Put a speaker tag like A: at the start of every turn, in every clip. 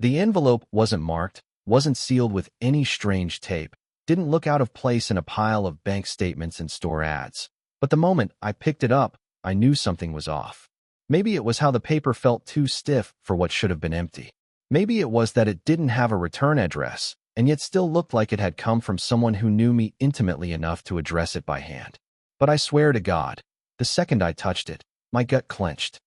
A: The envelope wasn't marked, wasn't sealed with any strange tape, didn't look out of place in a pile of bank statements and store ads. But the moment I picked it up, I knew something was off. Maybe it was how the paper felt too stiff for what should have been empty. Maybe it was that it didn't have a return address, and yet still looked like it had come from someone who knew me intimately enough to address it by hand. But I swear to God, the second I touched it, my gut clenched.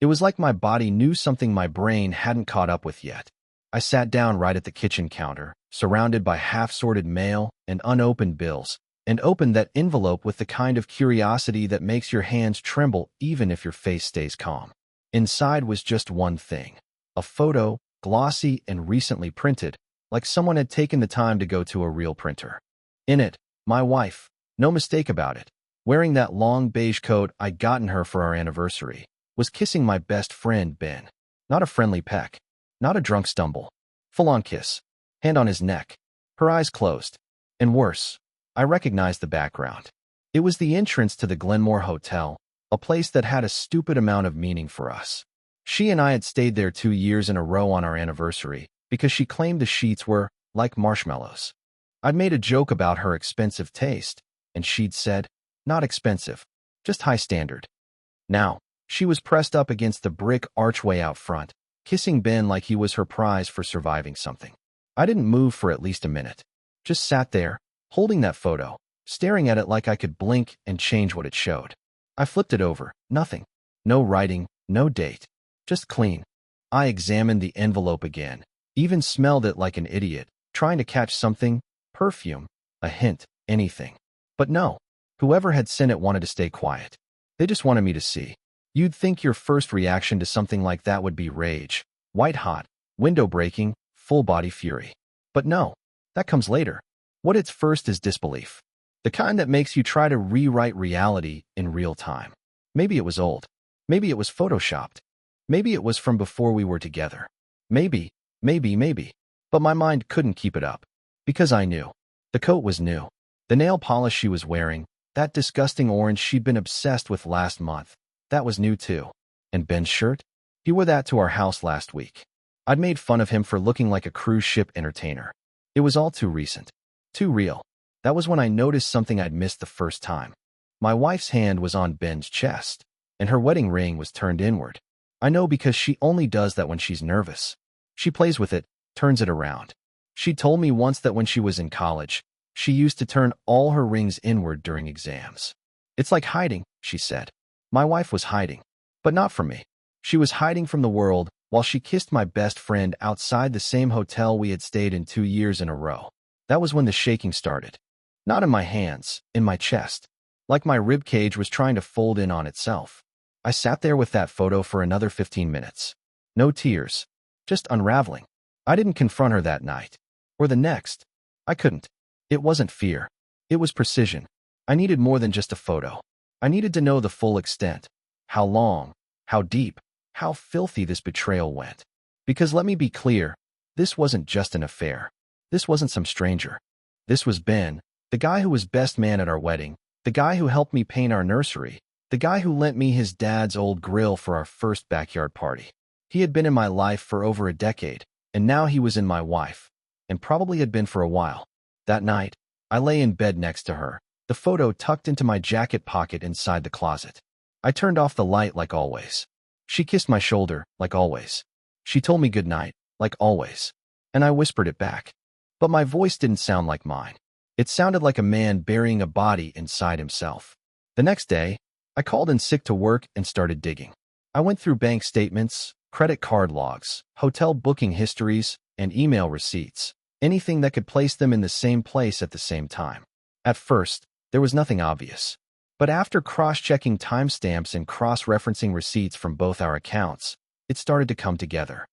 A: It was like my body knew something my brain hadn't caught up with yet. I sat down right at the kitchen counter, surrounded by half-sorted mail and unopened bills, and opened that envelope with the kind of curiosity that makes your hands tremble even if your face stays calm. Inside was just one thing. A photo, glossy and recently printed, like someone had taken the time to go to a real printer. In it, my wife, no mistake about it, wearing that long beige coat I'd gotten her for our anniversary, was kissing my best friend, Ben. Not a friendly peck, not a drunk stumble. Full-on kiss, hand on his neck, her eyes closed. And worse, I recognized the background. It was the entrance to the Glenmore Hotel, a place that had a stupid amount of meaning for us. She and I had stayed there 2 years in a row on our anniversary because she claimed the sheets were like marshmallows. I'd made a joke about her expensive taste, and she'd said, not expensive, just high standard. Now, she was pressed up against the brick archway out front, kissing Ben like he was her prize for surviving something. I didn't move for at least a minute. Just sat there, holding that photo, staring at it like I could blink and change what it showed. I flipped it over. Nothing. No writing, no date. Just clean. I examined the envelope again, even smelled it like an idiot, trying to catch something, perfume, a hint, anything. But no, whoever had sent it wanted to stay quiet. They just wanted me to see. You'd think your first reaction to something like that would be rage, white hot, window breaking, full body fury. But no, that comes later. What it's first is disbelief. The kind that makes you try to rewrite reality in real time. Maybe it was old. Maybe it was photoshopped. Maybe it was from before we were together. Maybe. But my mind couldn't keep it up. Because I knew. The coat was new. The nail polish she was wearing, that disgusting orange she'd been obsessed with last month, that was new too. And Ben's shirt? He wore that to our house last week. I'd made fun of him for looking like a cruise ship entertainer. It was all too recent. Too real. That was when I noticed something I'd missed the first time. My wife's hand was on Ben's chest, and her wedding ring was turned inward. I know because she only does that when she's nervous. She plays with it, turns it around. She told me once that when she was in college, she used to turn all her rings inward during exams. It's like hiding, she said. My wife was hiding, but not from me. She was hiding from the world while she kissed my best friend outside the same hotel we had stayed in 2 years in a row. That was when the shaking started. Not in my hands, in my chest. Like my rib cage was trying to fold in on itself. I sat there with that photo for another 15 minutes. No tears. Just unraveling. I didn't confront her that night. Or the next. I couldn't. It wasn't fear. It was precision. I needed more than just a photo. I needed to know the full extent. How long, how deep, how filthy this betrayal went. Because let me be clear, this wasn't just an affair. This wasn't some stranger. This was Ben, the guy who was best man at our wedding, the guy who helped me paint our nursery, the guy who lent me his dad's old grill for our first backyard party. He had been in my life for over a decade, and now he was in my wife, and probably had been for a while. That night, I lay in bed next to her, the photo tucked into my jacket pocket inside the closet. I turned off the light like always. She kissed my shoulder, like always. She told me goodnight, like always. And I whispered it back. But my voice didn't sound like mine. It sounded like a man burying a body inside himself. The next day, I called in sick to work and started digging. I went through bank statements, credit card logs, hotel booking histories, and email receipts. Anything that could place them in the same place at the same time. At first, there was nothing obvious. But after cross-checking timestamps and cross-referencing receipts from both our accounts, it started to come together.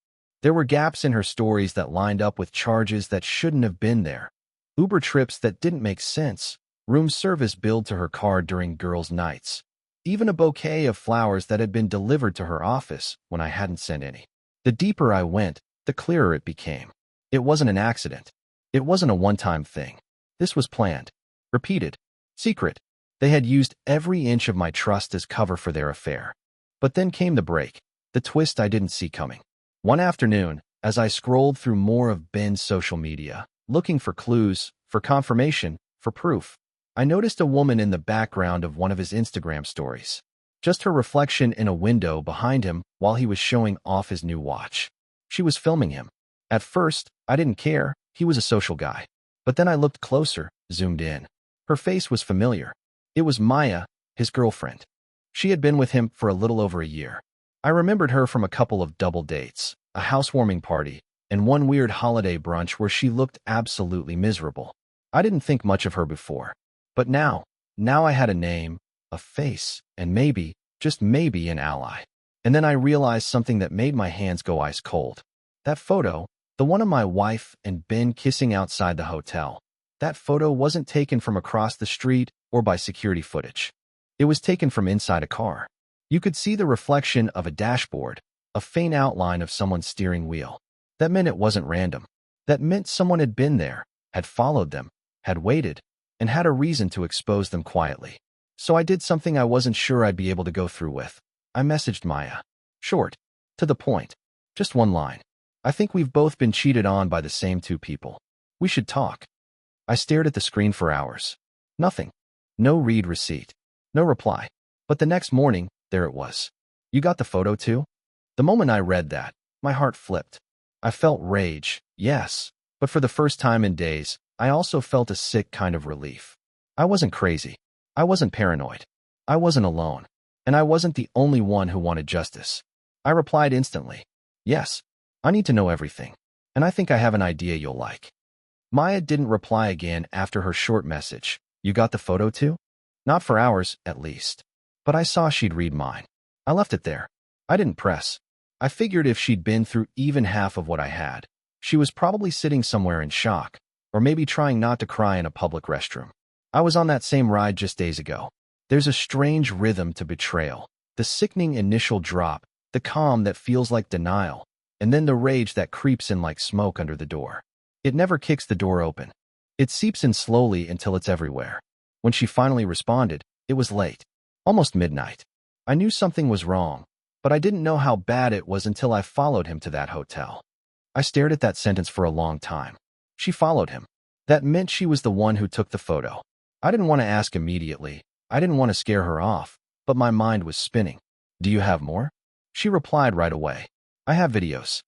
A: There were gaps in her stories that lined up with charges that shouldn't have been there. Uber trips that didn't make sense, room service billed to her card during girls' nights, even a bouquet of flowers that had been delivered to her office when I hadn't sent any. The deeper I went, the clearer it became. It wasn't an accident. It wasn't a one-time thing. This was planned, repeated, secret. They had used every inch of my trust as cover for their affair. But then came the break, the twist I didn't see coming. One afternoon, As I scrolled through more of Ben's social media, looking for clues, for confirmation, for proof, I noticed a woman in the background of one of his Instagram stories. Just her reflection in a window behind him while he was showing off his new watch. She was filming him. At first, I didn't care. He was a social guy. But then I looked closer, zoomed in. Her face was familiar. It was Maya, his girlfriend. She had been with him for a little over a year. I remembered her from a couple of double dates, a housewarming party, and one weird holiday brunch where she looked absolutely miserable. I didn't think much of her before. But now I had a name, a face, and maybe, just maybe, an ally. And then I realized something that made my hands go ice cold. That photo, the one of my wife and Ben kissing outside the hotel, that photo wasn't taken from across the street or by security footage. It was taken from inside a car. You could see the reflection of a dashboard, a faint outline of someone's steering wheel. That meant it wasn't random. That meant someone had been there, had followed them, had waited, and had a reason to expose them quietly. So I did something I wasn't sure I'd be able to go through with. I messaged Maya. Short. To the point. Just one line. I think we've both been cheated on by the same two people. We should talk. I stared at the screen for hours. Nothing. No read receipt. No reply. But the next morning, there it was. You got the photo too? The moment I read that, my heart flipped. I felt rage, yes, but for the first time in days, I also felt a sick kind of relief. I wasn't crazy. I wasn't paranoid. I wasn't alone. And I wasn't the only one who wanted justice. I replied instantly. Yes, I need to know everything. And I think I have an idea you'll like. Maya didn't reply again after her short message. You got the photo too? Not for hours, at least. But I saw she'd read mine. I left it there. I didn't press. I figured if she'd been through even half of what I had, she was probably sitting somewhere in shock, or maybe trying not to cry in a public restroom. I was on that same ride just days ago. There's a strange rhythm to betrayal, the sickening initial drop, the calm that feels like denial, and then the rage that creeps in like smoke under the door. It never kicks the door open. It seeps in slowly until it's everywhere. When she finally responded, it was late, almost midnight. I knew something was wrong, but I didn't know how bad it was until I followed him to that hotel. I stared at that sentence for a long time. She followed him. That meant she was the one who took the photo. I didn't want to ask immediately. I didn't want to scare her off, but my mind was spinning. Do you have more? She replied right away. I have videos.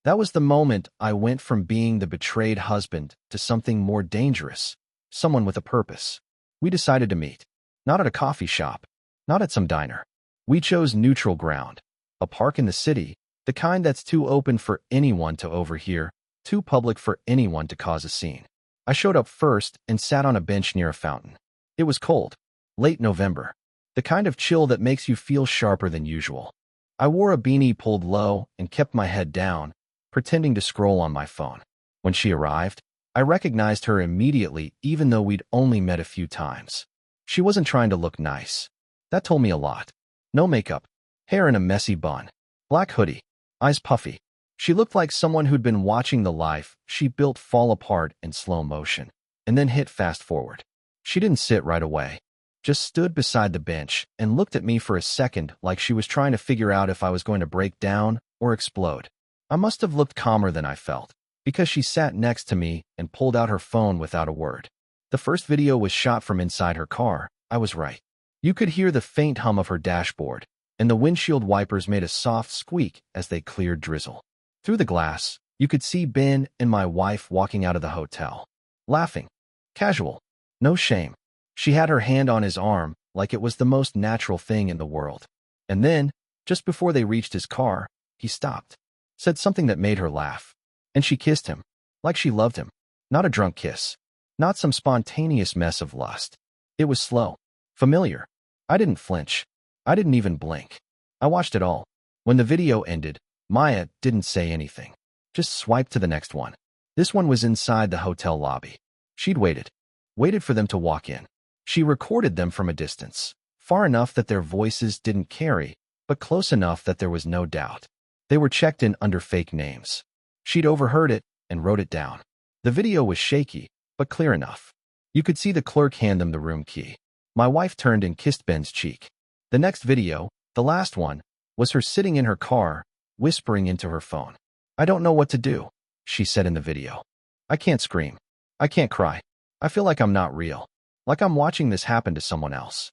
A: That was the moment I went from being the betrayed husband to something more dangerous, someone with a purpose. We decided to meet. Not at a coffee shop. Not at some diner. We chose neutral ground. A park in the city, the kind that's too open for anyone to overhear, too public for anyone to cause a scene. I showed up first and sat on a bench near a fountain. It was cold. Late November. The kind of chill that makes you feel sharper than usual. I wore a beanie pulled low and kept my head down, pretending to scroll on my phone. When she arrived, I recognized her immediately even though we'd only met a few times. She wasn't trying to look nice. That told me a lot. No makeup, hair in a messy bun, black hoodie, eyes puffy. She looked like someone who'd been watching the life she built fall apart in slow motion, and then hit fast forward. She didn't sit right away, just stood beside the bench and looked at me for a second like she was trying to figure out if I was going to break down or explode. I must have looked calmer than I felt, because she sat next to me and pulled out her phone without a word. The first video was shot from inside her car. I was right. You could hear the faint hum of her dashboard, and the windshield wipers made a soft squeak as they cleared drizzle. Through the glass, you could see Ben and my wife walking out of the hotel. Laughing. Casual. No shame. She had her hand on his arm like it was the most natural thing in the world. And then, just before they reached his car, he stopped. Said something that made her laugh. And she kissed him. Like she loved him. Not a drunk kiss. Not some spontaneous mess of lust. It was slow. Familiar. I didn't flinch. I didn't even blink. I watched it all. When the video ended, Maya didn't say anything. Just swiped to the next one. This one was inside the hotel lobby. She'd waited. Waited for them to walk in. She recorded them from a distance. Far enough that their voices didn't carry, but close enough that there was no doubt. They were checked in under fake names. She'd overheard it and wrote it down. The video was shaky, but clear enough. You could see the clerk hand them the room key. My wife turned and kissed Ben's cheek. The next video, the last one, was her sitting in her car, whispering into her phone. I don't know what to do, she said in the video. I can't scream. I can't cry. I feel like I'm not real. Like I'm watching this happen to someone else.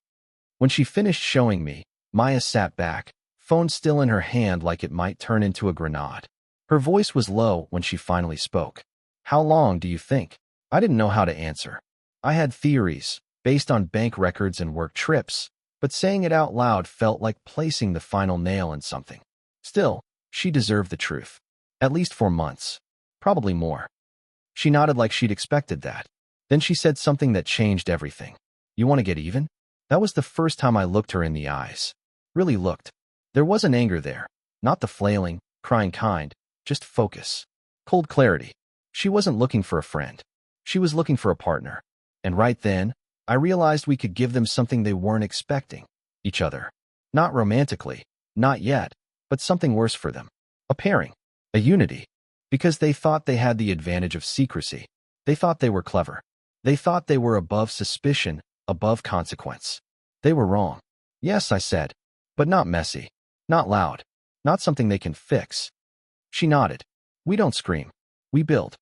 A: When she finished showing me, Maya sat back, phone still in her hand like it might turn into a grenade. Her voice was low when she finally spoke. How long do you think? I didn't know how to answer. I had theories, based on bank records and work trips, but saying it out loud felt like placing the final nail in something. Still, she deserved the truth. At least 4 months. Probably more. She nodded like she'd expected that. Then she said something that changed everything. You want to get even? That was the first time I looked her in the eyes. Really looked. There wasn't anger there. Not the flailing, crying kind. Just focus. Cold clarity. She wasn't looking for a friend. She was looking for a partner. And right then, I realized we could give them something they weren't expecting. Each other. Not romantically. Not yet. But something worse for them. A pairing. A unity. Because they thought they had the advantage of secrecy. They thought they were clever. They thought they were above suspicion, above consequence. They were wrong. Yes, I said. But not messy. Not loud. Not something they can fix. She nodded. We don't scream. We build.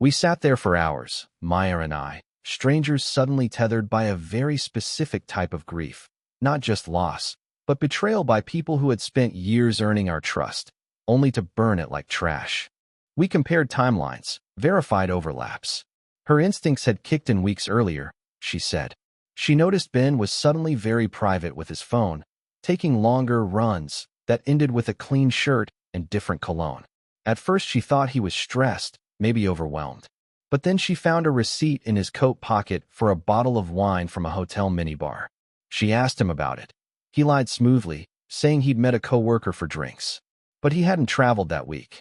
A: We sat there for hours, Maya and I, strangers suddenly tethered by a very specific type of grief. Not just loss, but betrayal by people who had spent years earning our trust, only to burn it like trash. We compared timelines, verified overlaps. Her instincts had kicked in weeks earlier, she said. She noticed Ben was suddenly very private with his phone, taking longer runs that ended with a clean shirt and different cologne. At first she thought he was stressed, maybe overwhelmed. But then she found a receipt in his coat pocket for a bottle of wine from a hotel minibar. She asked him about it. He lied smoothly, saying he'd met a coworker for drinks. But he hadn't traveled that week.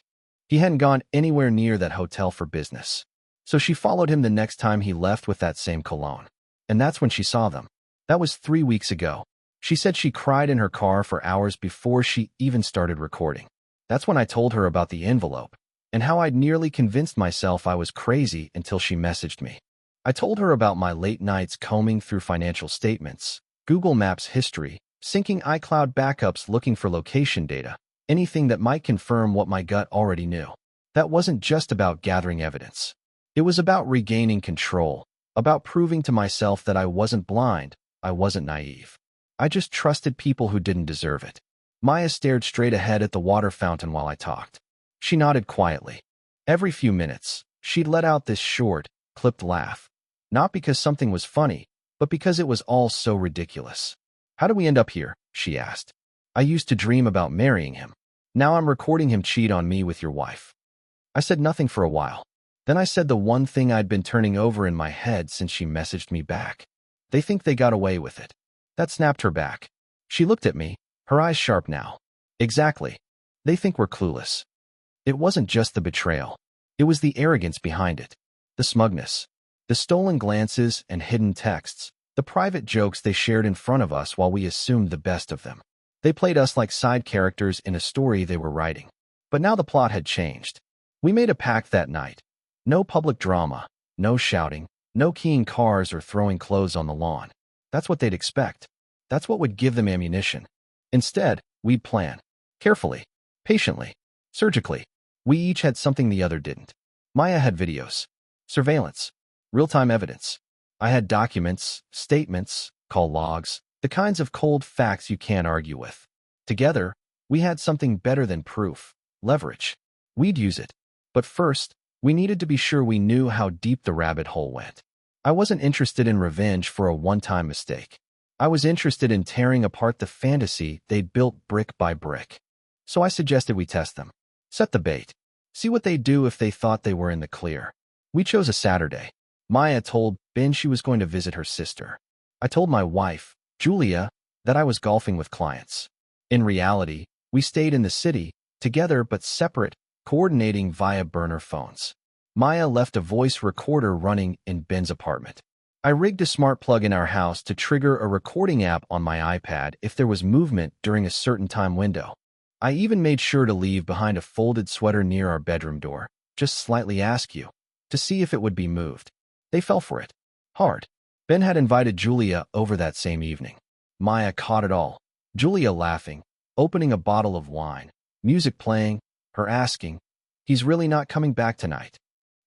A: He hadn't gone anywhere near that hotel for business. So she followed him the next time he left with that same cologne. And that's when she saw them. That was 3 weeks ago. She said she cried in her car for hours before she even started recording. That's when I told her about the envelope, and how I'd nearly convinced myself I was crazy until she messaged me. I told her about my late nights combing through financial statements, Google Maps history, syncing iCloud backups looking for location data, anything that might confirm what my gut already knew. That wasn't just about gathering evidence. It was about regaining control, about proving to myself that I wasn't blind, I wasn't naive. I just trusted people who didn't deserve it. Maya stared straight ahead at the water fountain while I talked. She nodded quietly. Every few minutes, she'd let out this short, clipped laugh. Not because something was funny, but because it was all so ridiculous. How did we end up here? She asked. I used to dream about marrying him. Now I'm recording him cheat on me with your wife. I said nothing for a while. Then I said the one thing I'd been turning over in my head since she messaged me back. They think they got away with it. That snapped her back. She looked at me, her eyes sharp now. Exactly. They think we're clueless. It wasn't just the betrayal. It was the arrogance behind it. The smugness. The stolen glances and hidden texts. The private jokes they shared in front of us while we assumed the best of them. They played us like side characters in a story they were writing. But now the plot had changed. We made a pact that night. No public drama, no shouting, no keying cars or throwing clothes on the lawn. That's what they'd expect. That's what would give them ammunition. Instead, we'd plan. Carefully. Patiently. Surgically. We each had something the other didn't. Maya had videos. Surveillance. Real-time evidence. I had documents, statements, call logs, the kinds of cold facts you can't argue with. Together, we had something better than proof. Leverage. We'd use it. But first, we needed to be sure we knew how deep the rabbit hole went. I wasn't interested in revenge for a one-time mistake. I was interested in tearing apart the fantasy they'd built brick by brick. So I suggested we test them. Set the bait. See what they'd do if they thought they were in the clear. We chose a Saturday. Maya told Ben she was going to visit her sister. I told my wife, Julia, that I was golfing with clients. In reality, we stayed in the city, together but separate, coordinating via burner phones. Maya left a voice recorder running in Ben's apartment. I rigged a smart plug in our house to trigger a recording app on my iPad if there was movement during a certain time window. I even made sure to leave behind a folded sweater near our bedroom door, just slightly askew, to see if it would be moved. They fell for it. Hard. Ben had invited Julia over that same evening. Maya caught it all. Julia laughing, opening a bottle of wine, music playing, her asking, He's really not coming back tonight.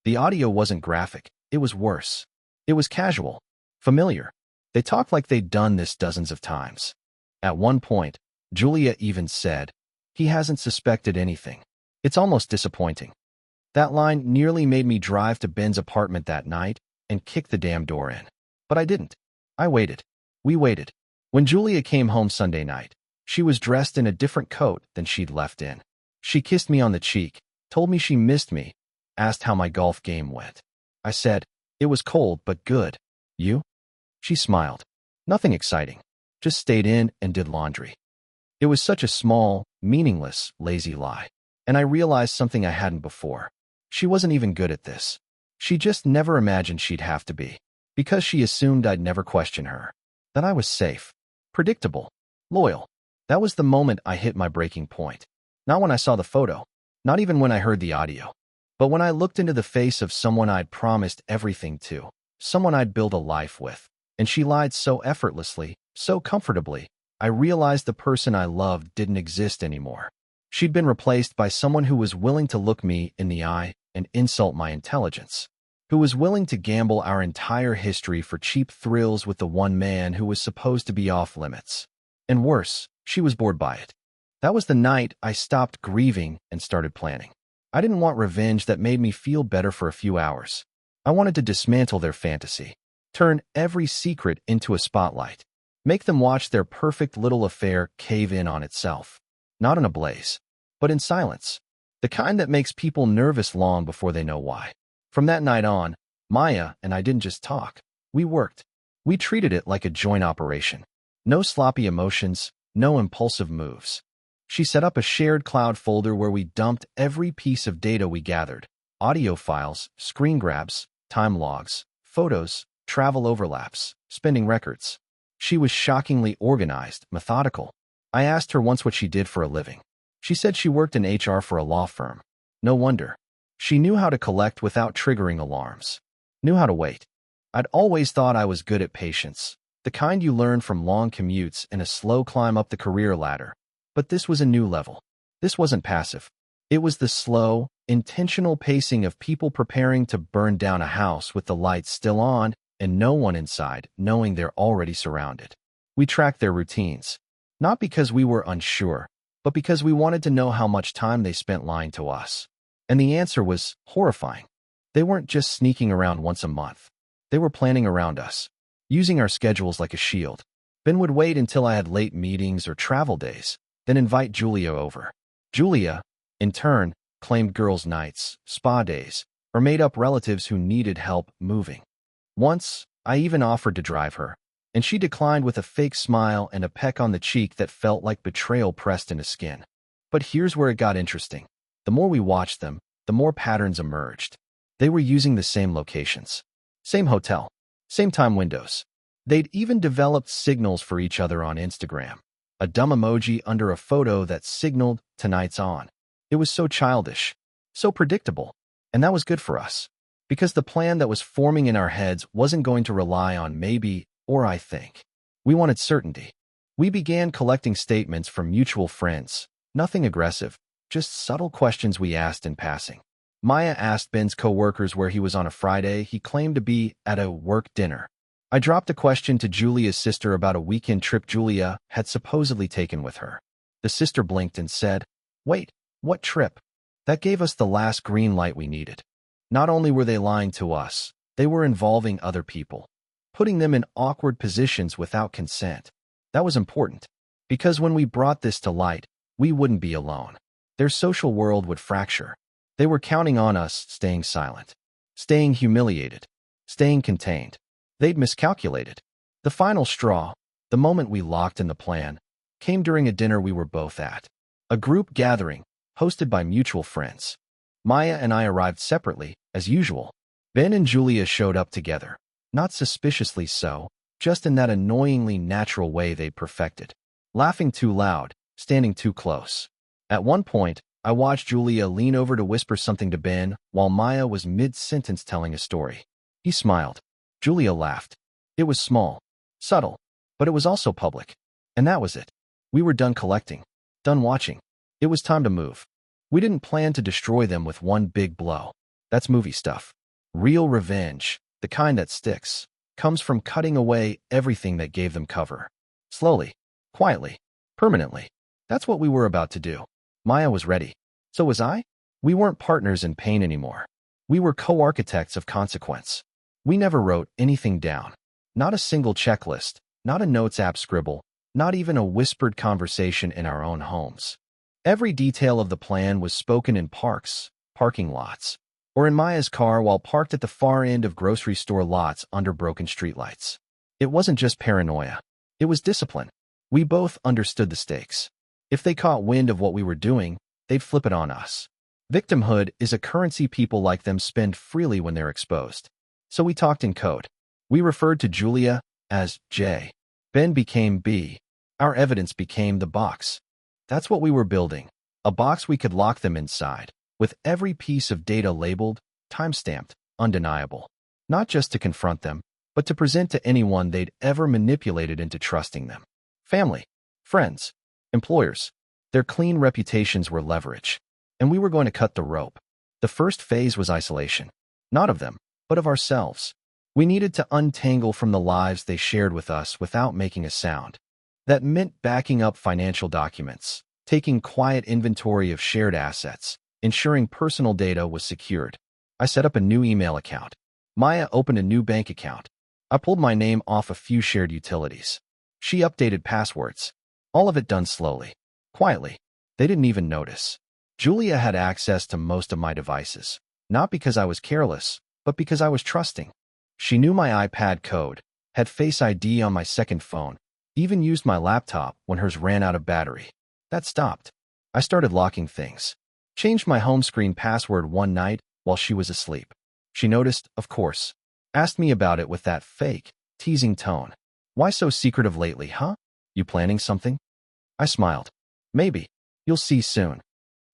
A: The audio wasn't graphic. It was worse. It was casual, familiar. They talked like they'd done this dozens of times. At one point, Julia even said, "He hasn't suspected anything." It's almost disappointing. That line nearly made me drive to Ben's apartment that night and kick the damn door in. But I didn't. I waited. We waited. When Julia came home Sunday night, she was dressed in a different coat than she'd left in. She kissed me on the cheek, told me she missed me, asked how my golf game went. I said, "It was cold but good. You?" She smiled. "Nothing exciting. Just stayed in and did laundry." It was such a small, meaningless, lazy lie. And I realized something I hadn't before. She wasn't even good at this. She just never imagined she'd have to be. Because she assumed I'd never question her. That I was safe, predictable, loyal. That was the moment I hit my breaking point. Not when I saw the photo. Not even when I heard the audio. But when I looked into the face of someone I'd promised everything to. Someone I'd built a life with. And she lied so effortlessly, so comfortably, I realized the person I loved didn't exist anymore. She'd been replaced by someone who was willing to look me in the eye and insult my intelligence. Who was willing to gamble our entire history for cheap thrills with the one man who was supposed to be off limits. And worse, she was bored by it. That was the night I stopped grieving and started planning. I didn't want revenge that made me feel better for a few hours. I wanted to dismantle their fantasy. Turn every secret into a spotlight. Make them watch their perfect little affair cave in on itself. Not in a blaze, but in silence. The kind that makes people nervous long before they know why. From that night on, Maya and I didn't just talk. We worked. We treated it like a joint operation. No sloppy emotions, no impulsive moves. She set up a shared cloud folder where we dumped every piece of data we gathered. Audio files, screen grabs, time logs, photos, travel overlaps, spending records. She was shockingly organized, methodical. I asked her once what she did for a living. She said she worked in HR for a law firm. No wonder. She knew how to collect without triggering alarms. Knew how to wait. I'd always thought I was good at patience, the kind you learn from long commutes and a slow climb up the career ladder. But this was a new level. This wasn't passive. It was the slow, intentional pacing of people preparing to burn down a house with the lights still on and no one inside, knowing they're already surrounded. We tracked their routines. Not because we were unsure, but because we wanted to know how much time they spent lying to us. And the answer was horrifying. They weren't just sneaking around once a month. They were planning around us, using our schedules like a shield. Ben would wait until I had late meetings or travel days, then invite Julia over. Julia, in turn, claimed girls' nights, spa days, or made up relatives who needed help moving. Once, I even offered to drive her, and she declined with a fake smile and a peck on the cheek that felt like betrayal pressed into skin. But here's where it got interesting. The more we watched them, the more patterns emerged. They were using the same locations, same hotel, same time windows. They'd even developed signals for each other on Instagram. A dumb emoji under a photo that signaled "tonight's on." It was so childish, so predictable, and that was good for us. Because the plan that was forming in our heads wasn't going to rely on maybe or I think. We wanted certainty. We began collecting statements from mutual friends. Nothing aggressive, just subtle questions we asked in passing. Maya asked Ben's coworkers where he was on a Friday. He claimed to be at a work dinner. I dropped a question to Julia's sister about a weekend trip Julia had supposedly taken with her. The sister blinked and said, "Wait, what trip?" That gave us the last green light we needed. Not only were they lying to us, they were involving other people, putting them in awkward positions without consent. That was important, because when we brought this to light, we wouldn't be alone. Their social world would fracture. They were counting on us staying silent, staying humiliated, staying contained. They'd miscalculated. The final straw, the moment we locked in the plan, came during a dinner we were both at. A group gathering, hosted by mutual friends. Maya and I arrived separately, as usual. Ben and Julia showed up together. Not suspiciously so, just in that annoyingly natural way they'd perfected. Laughing too loud, standing too close. At one point, I watched Julia lean over to whisper something to Ben while Maya was mid-sentence telling a story. He smiled. Julia laughed. It was small, subtle, but it was also public. And that was it. We were done collecting, done watching. It was time to move. We didn't plan to destroy them with one big blow. That's movie stuff. Real revenge, the kind that sticks, comes from cutting away everything that gave them cover. Slowly, quietly, permanently. That's what we were about to do. Maya was ready. So was I? We weren't partners in pain anymore. We were co-architects of consequence. We never wrote anything down. Not a single checklist, not a notes app scribble, not even a whispered conversation in our own homes. Every detail of the plan was spoken in parks, parking lots, or in Maya's car while parked at the far end of grocery store lots under broken streetlights. It wasn't just paranoia. It was discipline. We both understood the stakes. If they caught wind of what we were doing, they'd flip it on us. Victimhood is a currency people like them spend freely when they're exposed. So we talked in code. We referred to Julia as J. Ben became B. Our evidence became the box. That's what we were building. A box we could lock them inside, with every piece of data labeled, time-stamped, undeniable. Not just to confront them, but to present to anyone they'd ever manipulated into trusting them. Family, friends, employers. Their clean reputations were leverage. And we were going to cut the rope. The first phase was isolation. Not of them, but of ourselves. We needed to untangle from the lives they shared with us without making a sound. That meant backing up financial documents, taking quiet inventory of shared assets, ensuring personal data was secured. I set up a new email account. Maya opened a new bank account. I pulled my name off a few shared utilities. She updated passwords. All of it done slowly, quietly. They didn't even notice. Julia had access to most of my devices, not because I was careless, but because I was trusting. She knew my iPad code, had Face ID on my second phone, even used my laptop when hers ran out of battery. That stopped. I started locking things. Changed my home screen password one night while she was asleep. She noticed, of course. Asked me about it with that fake, teasing tone. Why so secretive lately, huh? You planning something? I smiled. Maybe. You'll see soon.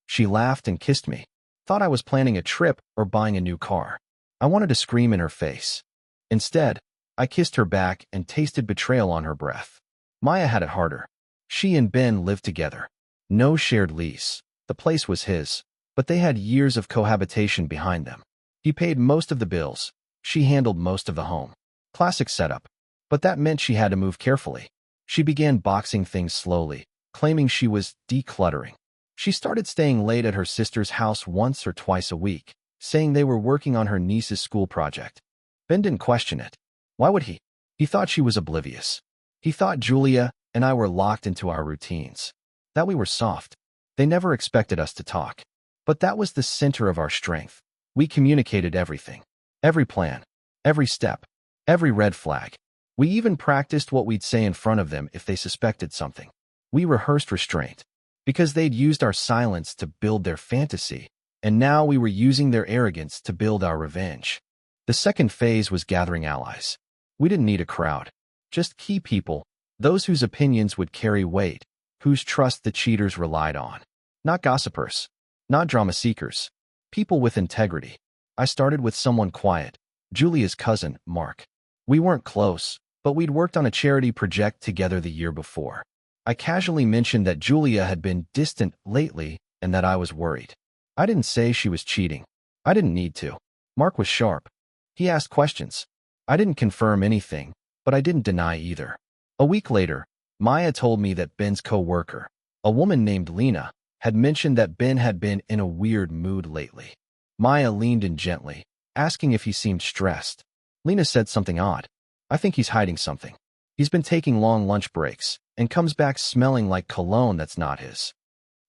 A: She laughed and kissed me. Thought I was planning a trip or buying a new car. I wanted to scream in her face. Instead, I kissed her back and tasted betrayal on her breath. Maya had it harder. She and Ben lived together. No shared lease. The place was his, but they had years of cohabitation behind them. He paid most of the bills. She handled most of the home. Classic setup. But that meant she had to move carefully. She began boxing things slowly, claiming she was decluttering. She started staying late at her sister's house once or twice a week, saying they were working on her niece's school project. Ben didn't question it. Why would he? He thought she was oblivious. He thought Julia and I were locked into our routines. That we were soft. They never expected us to talk. But that was the center of our strength. We communicated everything. Every plan. Every step. Every red flag. We even practiced what we'd say in front of them if they suspected something. We rehearsed restraint. Because they'd used our silence to build their fantasy, and now we were using their arrogance to build our revenge. The second phase was gathering allies. We didn't need a crowd. Just key people, those whose opinions would carry weight, whose trust the cheaters relied on. Not gossipers. Not drama seekers. People with integrity. I started with someone quiet, Julia's cousin, Mark. We weren't close, but we'd worked on a charity project together the year before. I casually mentioned that Julia had been distant lately and that I was worried. I didn't say she was cheating. I didn't need to. Mark was sharp. He asked questions. I didn't confirm anything, but I didn't deny either. A week later, Maya told me that Ben's co-worker, a woman named Lena, had mentioned that Ben had been in a weird mood lately. Maya leaned in gently, asking if he seemed stressed. Lena said something odd. I think he's hiding something. He's been taking long lunch breaks and comes back smelling like cologne that's not his.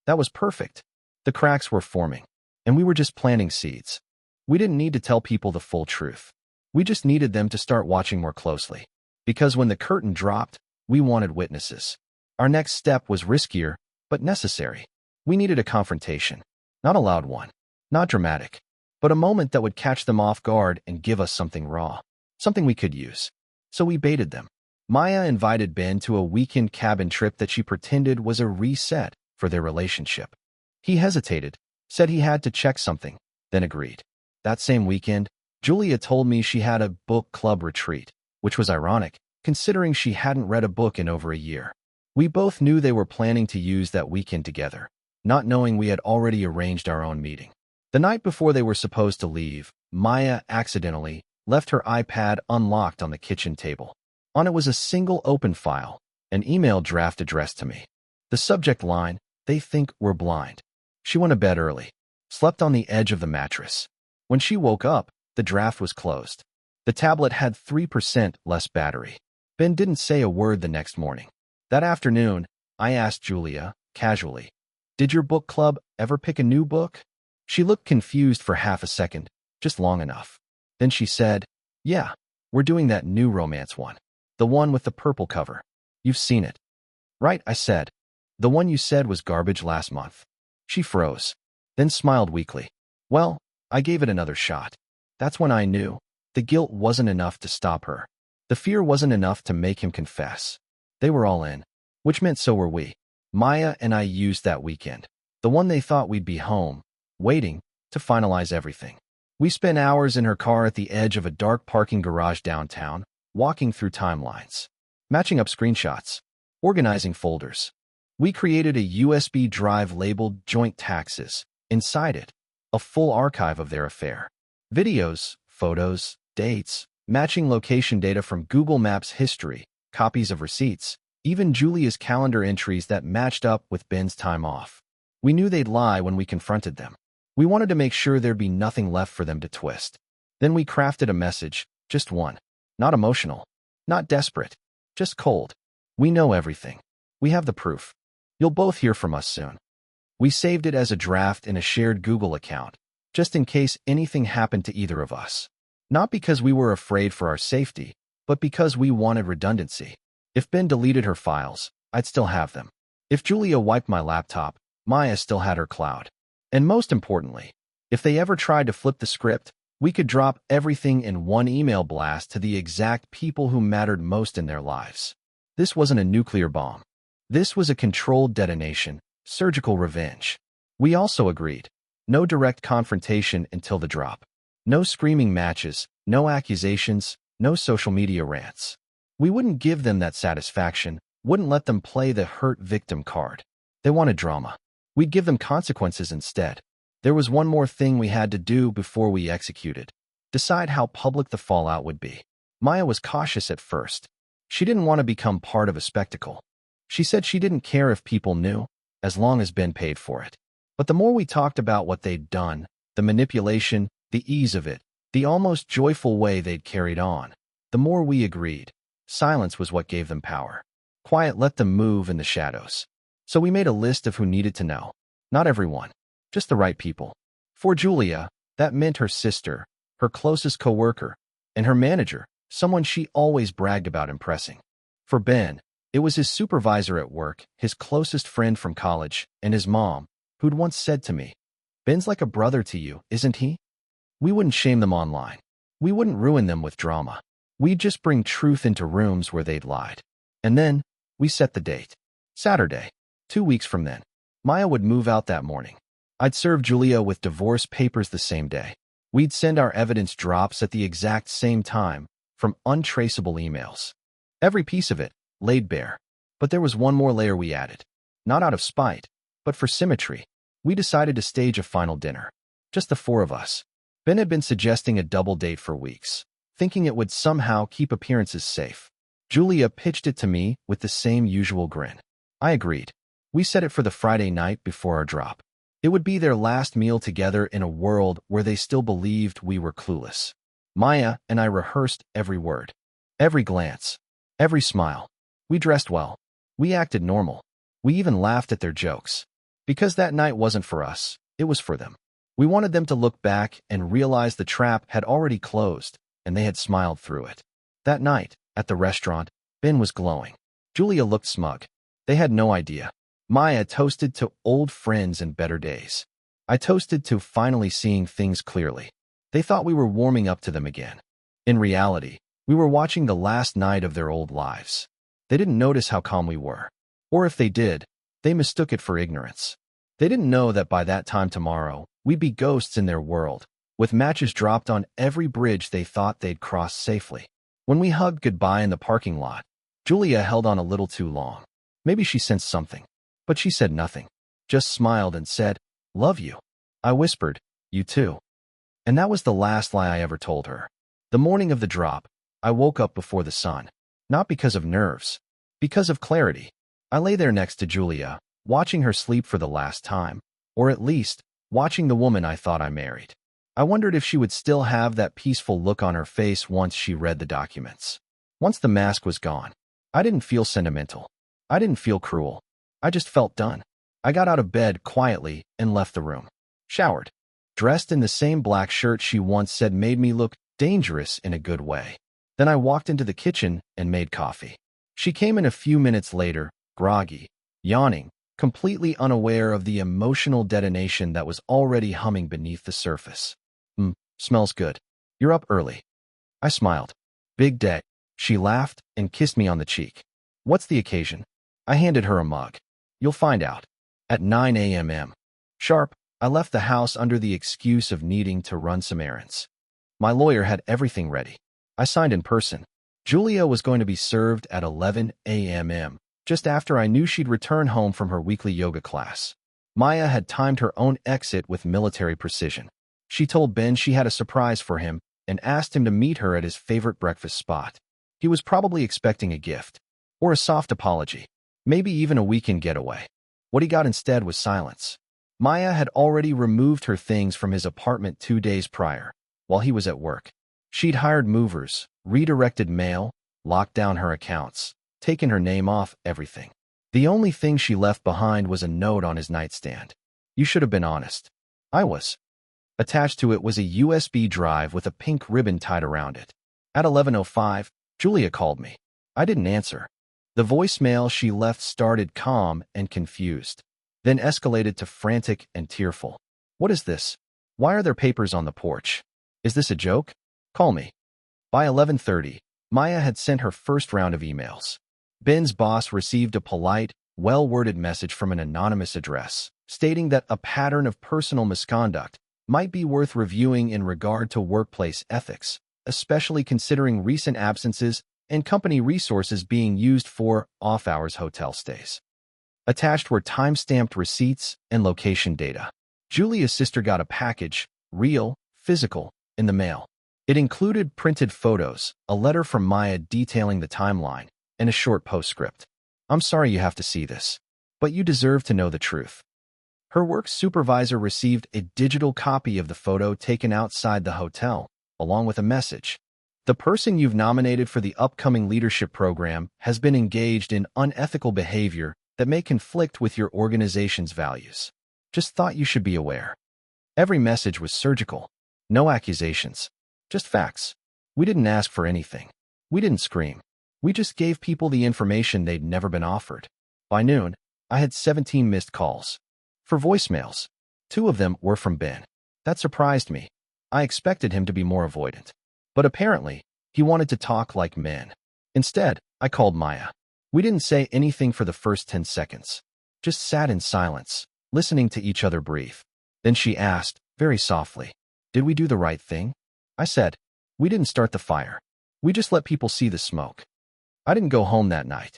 A: That was perfect. The cracks were forming, and we were just planting seeds. We didn't need to tell people the full truth. We just needed them to start watching more closely. Because when the curtain dropped, we wanted witnesses. Our next step was riskier, but necessary. We needed a confrontation. Not a loud one. Not dramatic. But a moment that would catch them off guard and give us something raw. Something we could use. So we baited them. Maya invited Ben to a weekend cabin trip that she pretended was a reset for their relationship. He hesitated, said he had to check something, then agreed. That same weekend, Julia told me she had a book club retreat, which was ironic, considering she hadn't read a book in over a year. We both knew they were planning to use that weekend together. not knowing we had already arranged our own meeting. The night before they were supposed to leave, Maya accidentally left her iPad unlocked on the kitchen table. On it was a single open file, an email draft addressed to me. The subject line, "They think we're blind." She went to bed early, slept on the edge of the mattress. When she woke up, the draft was closed. The tablet had 3% less battery. Ben didn't say a word the next morning. That afternoon, I asked Julia, casually, "Did your book club ever pick a new book?" She looked confused for half a second, just long enough. Then she said, "Yeah, we're doing that new romance one. The one with the purple cover. You've seen it." "Right," I said. "The one you said was garbage last month." She froze, then smiled weakly. "Well, I gave it another shot." That's when I knew. The guilt wasn't enough to stop her. The fear wasn't enough to make him confess. They were all in, which meant so were we. Maya and I used that weekend, the one they thought we'd be home, waiting to finalize everything. We spent hours in her car at the edge of a dark parking garage downtown, walking through timelines, matching up screenshots, organizing folders. We created a USB drive labeled Joint Taxes. Inside it, a full archive of their affair. Videos, photos, dates, matching location data from Google Maps history, copies of receipts, even Julia's calendar entries that matched up with Ben's time off. We knew they'd lie when we confronted them. We wanted to make sure there'd be nothing left for them to twist. Then we crafted a message, just one. Not emotional, not desperate, just cold. "We know everything. We have the proof. You'll both hear from us soon." We saved it as a draft in a shared Google account, just in case anything happened to either of us. Not because we were afraid for our safety, but because we wanted redundancy. If Ben deleted her files, I'd still have them. If Julia wiped my laptop, Maya still had her cloud. And most importantly, if they ever tried to flip the script, we could drop everything in one email blast to the exact people who mattered most in their lives. This wasn't a nuclear bomb. This was a controlled detonation, surgical revenge. We also agreed. No direct confrontation until the drop. No screaming matches, no accusations, no social media rants. We wouldn't give them that satisfaction, wouldn't let them play the hurt victim card. They wanted drama. We'd give them consequences instead. There was one more thing we had to do before we executed. Decide how public the fallout would be. Maya was cautious at first. She didn't want to become part of a spectacle. She said she didn't care if people knew, as long as Ben paid for it. But the more we talked about what they'd done, the manipulation, the ease of it, the almost joyful way they'd carried on, the more we agreed. Silence was what gave them power. Quiet let them move in the shadows. So we made a list of who needed to know. Not everyone, just the right people. For Julia, that meant her sister, her closest coworker, and her manager, someone she always bragged about impressing. For Ben, it was his supervisor at work, his closest friend from college, and his mom, who'd once said to me, "Ben's like a brother to you, isn't he?" We wouldn't shame them online. We wouldn't ruin them with drama. We'd just bring truth into rooms where they'd lied. And then, we set the date. Saturday. 2 weeks from then. Maya would move out that morning. I'd serve Julia with divorce papers the same day. We'd send our evidence drops at the exact same time, from untraceable emails. Every piece of it, laid bare. But there was one more layer we added. Not out of spite, but for symmetry. We decided to stage a final dinner. Just the four of us. Ben had been suggesting a double date for weeks, thinking it would somehow keep appearances safe. Julia pitched it to me with the same usual grin. I agreed. We set it for the Friday night before our drop. It would be their last meal together in a world where they still believed we were clueless. Maya and I rehearsed every word, every glance, every smile. We dressed well. We acted normal. We even laughed at their jokes. Because that night wasn't for us, it was for them. We wanted them to look back and realize the trap had already closed, and they had smiled through it. That night, at the restaurant, Ben was glowing. Julia looked smug. They had no idea. Maya toasted to old friends and better days. I toasted to finally seeing things clearly. They thought we were warming up to them again. In reality, we were watching the last night of their old lives. They didn't notice how calm we were. Or if they did, they mistook it for ignorance. They didn't know that by that time tomorrow, we'd be ghosts in their world, with matches dropped on every bridge they thought they'd crossed safely. When we hugged goodbye in the parking lot, Julia held on a little too long. Maybe she sensed something, but she said nothing. just smiled and said, "Love you." I whispered, "You too." And that was the last lie I ever told her. The morning of the drop, I woke up before the sun. Not because of nerves, because of clarity. I lay there next to Julia, watching her sleep for the last time, or at least, watching the woman I thought I married. I wondered if she would still have that peaceful look on her face once she read the documents. Once the mask was gone, I didn't feel sentimental. I didn't feel cruel. I just felt done. I got out of bed quietly and left the room. Showered. Dressed in the same black shirt she once said made me look dangerous in a good way. Then I walked into the kitchen and made coffee. She came in a few minutes later, groggy, yawning, completely unaware of the emotional detonation that was already humming beneath the surface. Smells good. You're up early." I smiled. "Big day." She laughed and kissed me on the cheek. "What's the occasion?" I handed her a mug. "You'll find out." At 9 a.m. sharp, I left the house under the excuse of needing to run some errands. My lawyer had everything ready. I signed in person. Julia was going to be served at 11 a.m., just after I knew she'd return home from her weekly yoga class. Maya had timed her own exit with military precision. She told Ben she had a surprise for him and asked him to meet her at his favorite breakfast spot. He was probably expecting a gift, or a soft apology, maybe even a weekend getaway. What he got instead was silence. Maya had already removed her things from his apartment 2 days prior, while he was at work. She'd hired movers, redirected mail, locked down her accounts, taken her name off everything. The only thing she left behind was a note on his nightstand. "You should have been honest." I was. Attached to it was a USB drive with a pink ribbon tied around it. At 11:05, Julia called me. I didn't answer. The voicemail she left started calm and confused, then escalated to frantic and tearful. "What is this? Why are there papers on the porch? Is this a joke? Call me." By 11:30, Maya had sent her first round of emails. Ben's boss received a polite, well-worded message from an anonymous address, stating that a pattern of personal misconduct might be worth reviewing in regard to workplace ethics, especially considering recent absences and company resources being used for off-hours hotel stays. Attached were time-stamped receipts and location data. Julia's sister got a package, real, physical, in the mail. It included printed photos, a letter from Maya detailing the timeline, and a short postscript. "I'm sorry you have to see this, but you deserve to know the truth." Her work supervisor received a digital copy of the photo taken outside the hotel, along with a message. "The person you've nominated for the upcoming leadership program has been engaged in unethical behavior that may conflict with your organization's values. Just thought you should be aware." Every message was surgical. No accusations. Just facts. We didn't ask for anything. We didn't scream. We just gave people the information they'd never been offered. By noon, I had 17 missed calls. For voicemails. 2 of them were from Ben. That surprised me. I expected him to be more avoidant. But apparently, he wanted to talk like men. Instead, I called Maya. We didn't say anything for the first 10 seconds. Just sat in silence, listening to each other breathe. Then she asked, very softly, "Did we do the right thing?" I said, "We didn't start the fire. We just let people see the smoke." I didn't go home that night.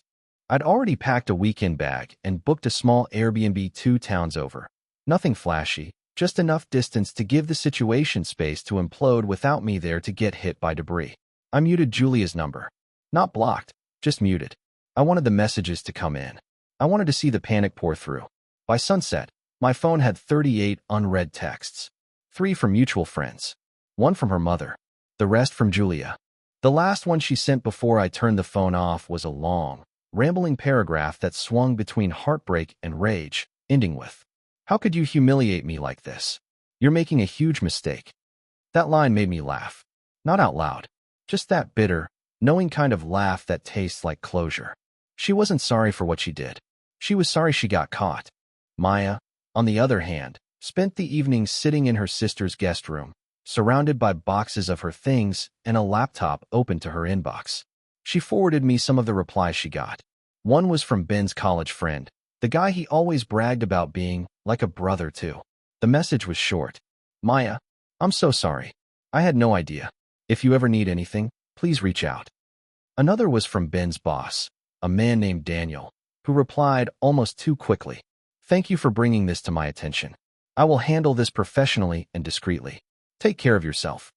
A: I'd already packed a weekend bag and booked a small Airbnb 2 towns over. Nothing flashy, just enough distance to give the situation space to implode without me there to get hit by debris. I muted Julia's number. Not blocked, just muted. I wanted the messages to come in. I wanted to see the panic pour through. By sunset, my phone had 38 unread texts. 3 from mutual friends. 1 from her mother. The rest from Julia. The last one she sent before I turned the phone off was a long, rambling paragraph that swung between heartbreak and rage, ending with, "How could you humiliate me like this? You're making a huge mistake." That line made me laugh. Not out loud. Just that bitter, knowing kind of laugh that tastes like closure. She wasn't sorry for what she did. She was sorry she got caught. Maya, on the other hand, spent the evening sitting in her sister's guest room, surrounded by boxes of her things and a laptop open to her inbox. She forwarded me some of the replies she got. One was from Ben's college friend, the guy he always bragged about being like a brother to. The message was short. "Maya, I'm so sorry. I had no idea. If you ever need anything, please reach out." Another was from Ben's boss, a man named Daniel, who replied almost too quickly. Thank you for bringing this to my attention. I will handle this professionally and discreetly. Take care of yourself.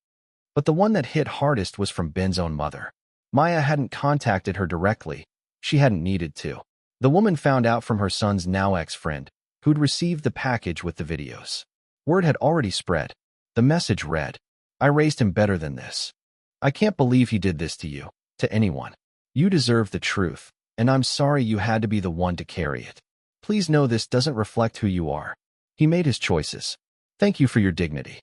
A: But the one that hit hardest was from Ben's own mother. Maya hadn't contacted her directly. She hadn't needed to. The woman found out from her son's now ex-friend, who'd received the package with the videos. Word had already spread. The message read, "I raised him better than this. I can't believe he did this to you, to anyone. You deserve the truth, and I'm sorry you had to be the one to carry it. Please know this doesn't reflect who you are. He made his choices. Thank you for your dignity."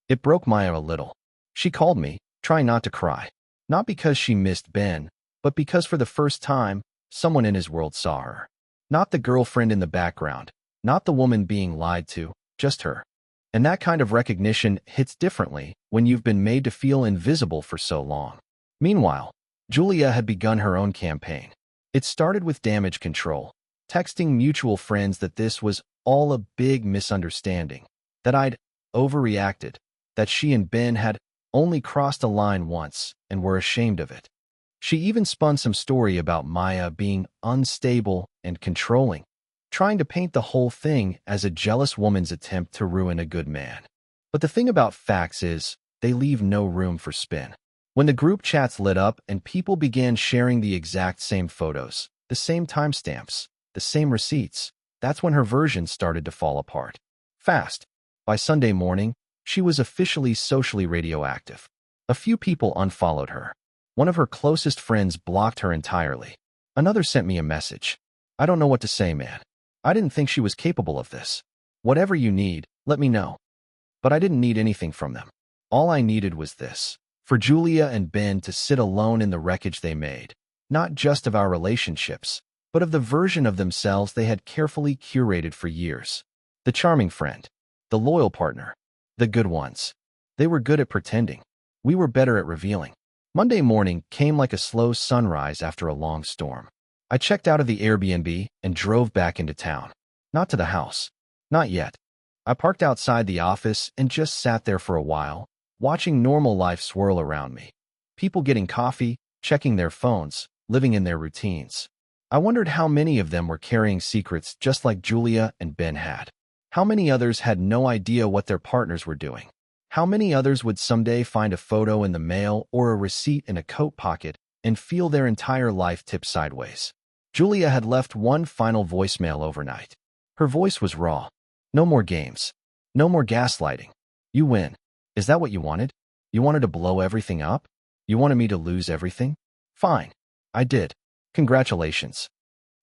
A: It broke Maya a little. She called me, trying not to cry. Not because she missed Ben, but because for the first time, someone in his world saw her. Not the girlfriend in the background, not the woman being lied to, just her. And that kind of recognition hits differently when you've been made to feel invisible for so long. Meanwhile, Julia had begun her own campaign. It started with damage control, texting mutual friends that this was all a big misunderstanding, that I'd overreacted, that she and Ben had only crossed a line once and were ashamed of it. She even spun some story about Maya being unstable and controlling, trying to paint the whole thing as a jealous woman's attempt to ruin a good man. But the thing about facts is, they leave no room for spin. When the group chats lit up and people began sharing the exact same photos, the same timestamps, the same receipts, that's when her version started to fall apart. Fast. By Sunday morning, she was officially socially radioactive. A few people unfollowed her. One of her closest friends blocked her entirely. Another sent me a message. "I don't know what to say, man. I didn't think she was capable of this. Whatever you need, let me know." But I didn't need anything from them. All I needed was this: for Julia and Ben to sit alone in the wreckage they made, not just of our relationships, but of the version of themselves they had carefully curated for years. The charming friend, the loyal partner, the good ones. They were good at pretending. We were better at revealing. Monday morning came like a slow sunrise after a long storm. I checked out of the Airbnb and drove back into town. Not to the house. Not yet. I parked outside the office and just sat there for a while, watching normal life swirl around me. People getting coffee, checking their phones, living in their routines. I wondered how many of them were carrying secrets just like Julia and Ben had. How many others had no idea what their partners were doing? How many others would someday find a photo in the mail or a receipt in a coat pocket and feel their entire life tip sideways? Julia had left one final voicemail overnight. Her voice was raw. "No more games. No more gaslighting. You win. Is that what you wanted? You wanted to blow everything up? You wanted me to lose everything? Fine. I did. Congratulations."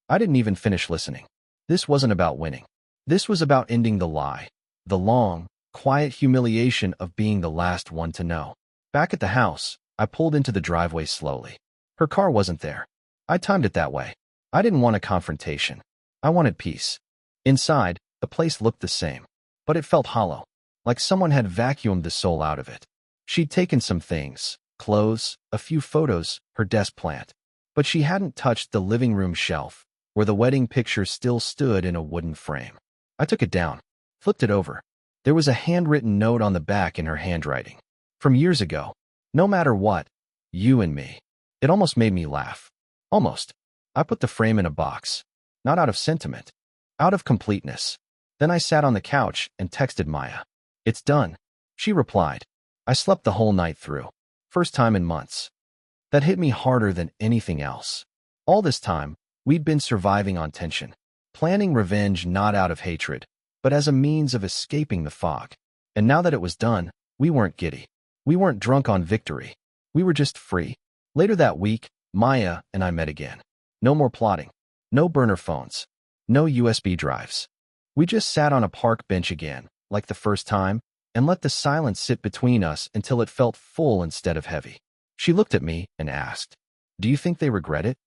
A: I didn't even finish listening. This wasn't about winning. This was about ending the lie. The long, quiet humiliation of being the last one to know. Back at the house, I pulled into the driveway slowly. Her car wasn't there. I timed it that way. I didn't want a confrontation. I wanted peace. Inside, the place looked the same, but it felt hollow, like someone had vacuumed the soul out of it. She'd taken some things, clothes, a few photos, her desk plant, but she hadn't touched the living room shelf, where the wedding picture still stood in a wooden frame. I took it down, flipped it over. There was a handwritten note on the back in her handwriting. From years ago. "No matter what, you and me." It almost made me laugh. Almost. I put the frame in a box. Not out of sentiment. Out of completeness. Then I sat on the couch and texted Maya. "It's done." She replied. I slept the whole night through. First time in months. That hit me harder than anything else. All this time, we'd been surviving on tension. Planning revenge not out of hatred, but as a means of escaping the fog. And now that it was done, we weren't giddy. We weren't drunk on victory. We were just free. Later that week, Maya and I met again. No more plotting. No burner phones. No USB drives. We just sat on a park bench again, like the first time, and let the silence sit between us until it felt full instead of heavy. She looked at me and asked, "Do you think they regret it?"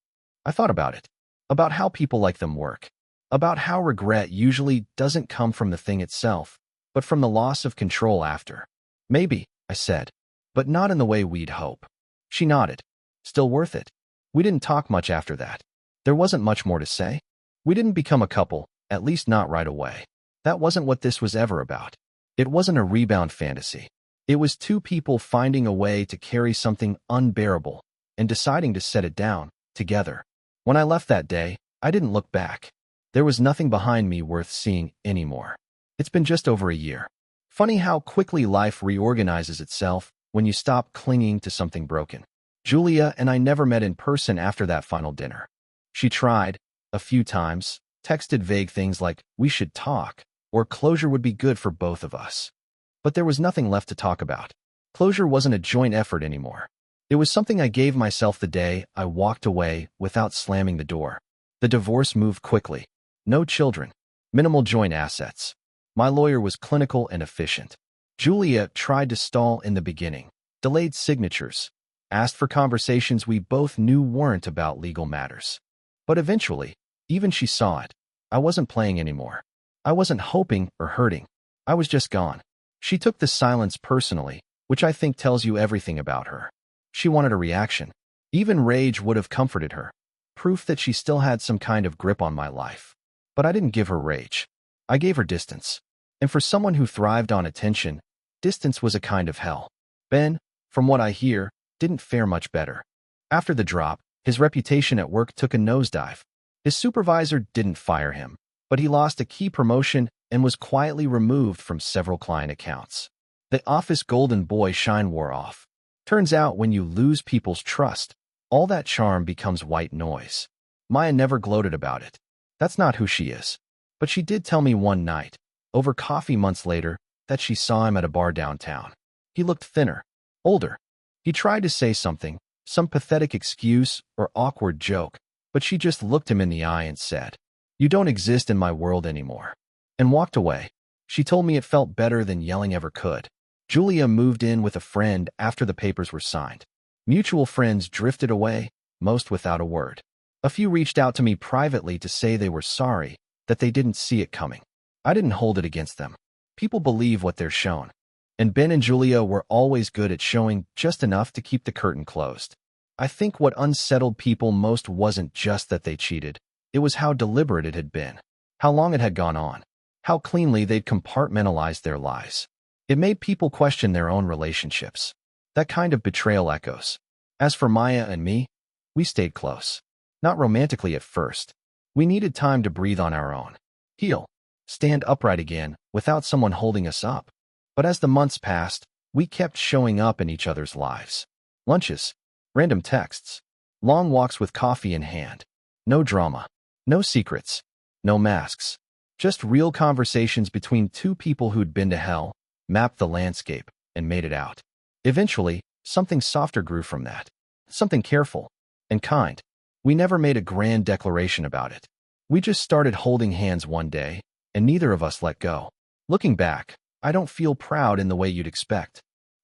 A: I thought about it. About how people like them work. About how regret usually doesn't come from the thing itself, but from the loss of control after. "Maybe," I said, "but not in the way we'd hope." She nodded. "Still worth it." We didn't talk much after that. There wasn't much more to say. We didn't become a couple, at least not right away. That wasn't what this was ever about. It wasn't a rebound fantasy. It was two people finding a way to carry something unbearable and deciding to set it down, together. When I left that day, I didn't look back. There was nothing behind me worth seeing anymore. It's been just over a year. Funny how quickly life reorganizes itself when you stop clinging to something broken. Julia and I never met in person after that final dinner. She tried, a few times, texted vague things like, "We should talk," or "Closure would be good for both of us." But there was nothing left to talk about. Closure wasn't a joint effort anymore. It was something I gave myself the day I walked away without slamming the door. The divorce moved quickly. No children. Minimal joint assets. My lawyer was clinical and efficient. Julia tried to stall in the beginning, delayed signatures, asked for conversations we both knew weren't about legal matters. But eventually, even she saw it. I wasn't playing anymore. I wasn't hoping or hurting. I was just gone. She took the silence personally, which I think tells you everything about her. She wanted a reaction. Even rage would have comforted her. Proof that she still had some kind of grip on my life. But I didn't give her rage. I gave her distance. And for someone who thrived on attention, distance was a kind of hell. Ben, from what I hear, didn't fare much better. After the drop, his reputation at work took a nosedive. His supervisor didn't fire him, but he lost a key promotion and was quietly removed from several client accounts. The office golden boy shine wore off. Turns out when you lose people's trust, all that charm becomes white noise. Maya never gloated about it. That's not who she is. But she did tell me one night, over coffee months later, that she saw him at a bar downtown. He looked thinner, older. He tried to say something, some pathetic excuse or awkward joke, but she just looked him in the eye and said, "You don't exist in my world anymore," and walked away. She told me it felt better than yelling ever could. Julia moved in with a friend after the papers were signed. Mutual friends drifted away, most without a word. A few reached out to me privately to say they were sorry, that they didn't see it coming. I didn't hold it against them. People believe what they're shown. And Ben and Julia were always good at showing just enough to keep the curtain closed. I think what unsettled people most wasn't just that they cheated. It was how deliberate it had been, how long it had gone on, how cleanly they'd compartmentalized their lives. It made people question their own relationships. That kind of betrayal echoes. As for Maya and me, we stayed close. Not romantically at first. We needed time to breathe on our own. Heal. Stand upright again, without someone holding us up. But as the months passed, we kept showing up in each other's lives. Lunches. Random texts. Long walks with coffee in hand. No drama. No secrets. No masks. Just real conversations between two people who'd been to hell, mapped the landscape, and made it out. Eventually, something softer grew from that. Something careful and kind. We never made a grand declaration about it. We just started holding hands one day, and neither of us let go. Looking back, I don't feel proud in the way you'd expect.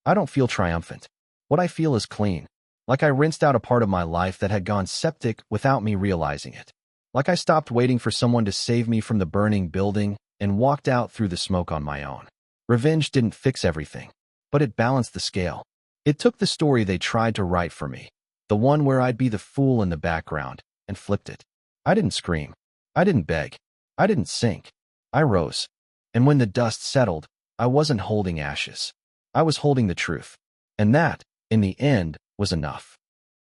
A: I don't feel triumphant. What I feel is clean. Like I rinsed out a part of my life that had gone septic without me realizing it. Like I stopped waiting for someone to save me from the burning building and walked out through the smoke on my own. Revenge didn't fix everything, but it balanced the scale. It took the story they tried to write for me, the one where I'd be the fool in the background, and flipped it. I didn't scream. I didn't beg. I didn't sink. I rose. And when the dust settled, I wasn't holding ashes. I was holding the truth. And that, in the end, was enough.